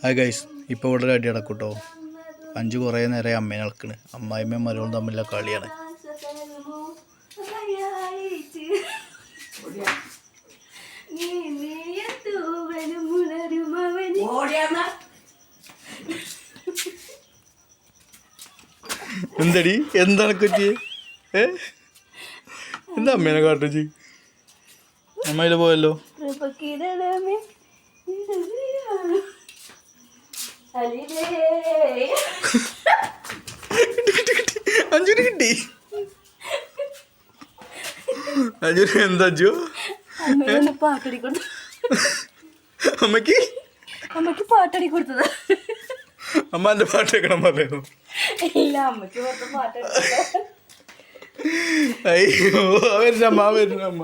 Hi guys, ഇപ്പോൾ ഇവിടെ ഒരു അടി നടക്കും കേട്ടോ. അഞ്ച് കുറേ നേരം അമ്മേനെ നടക്കണ്. അമ്മായിമ്മയും മരുമകളും തമ്മിലുള്ള കളിയാണ്. എന്തടി, എന്താണ് പറ്റിയേ? എന്താ അമ്മേനെ കാട്ടിച്ച്? അമ്മയില് പോയല്ലോ. അഞ്ചുന് കിട്ടി. അഞ്ചുന് എന്താ അഞ്ചു? പാട്ടടി കൊടുത്തു. അമ്മക്ക് പാട്ടടി കൊടുത്തതാ. അമ്മ എന്റെ പാട്ട് കേൾക്കണം പറയോ? ഇല്ല, അമ്മക്ക് പാട്ട്. അയ്യോ, വരുന്നമ്മ വരുന്നമ്മ.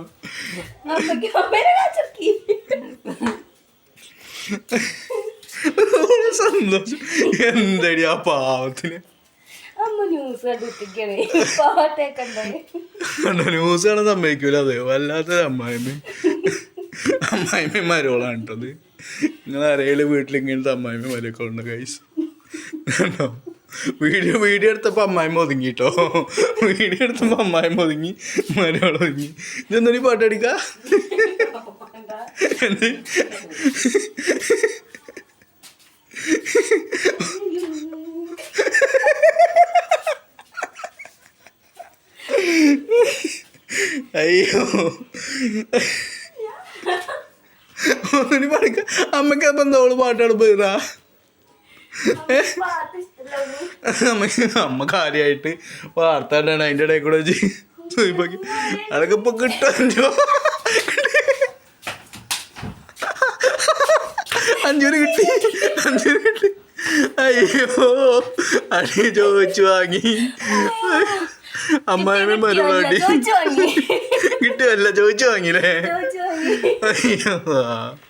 സന്തോഷം. എന്തടി ആ പാവത്തിന്? ന്യൂസ് കാണാൻ സമ്മതിക്കൂല. അതെ, വല്ലാത്ത അമ്മായിമ്മ മരോളാണ് കേട്ടത്. നിങ്ങൾ ആരെങ്കിലും വീട്ടിലിങ്ങനത്തെ അമ്മായിമ്മ മരൊക്കെ ഉണ്ട് ഗൈസ്. വീഡിയോ എടുത്തപ്പോൾ അമ്മായിമ്മ ഒതുങ്ങിട്ടോ. വീഡിയോ എടുത്തപ്പോൾ അമ്മായിമ്മ ഒതുങ്ങി, മരോൾ ഒതുങ്ങി. ഇതെന്താ നീ പാട്ടടിക്ക? എന്ത് അയ്യോ, നീ പഠിക്ക. അമ്മക്ക് അപ്പം എന്തോള് പാട്ടാണ് പോയതാ? അമ്മ കാര്യമായിട്ട് വാർത്ത കണ്ടാണ് അതിൻ്റെ ഇടയിൽ കൂടെ വെച്ച് സൂയിപ്പാക്കി. അതൊക്കെ ഇപ്പൊ കിട്ടോ? അഞ്ചൂര് കിട്ടി. അയ്യോ, അടി ചോദിച്ചു വാങ്ങി. അമ്മായിമ്മ മരുമടി കിട്ടുമല്ല, ചോദിച്ചു വാങ്ങില്ലേ? അയ്യോ.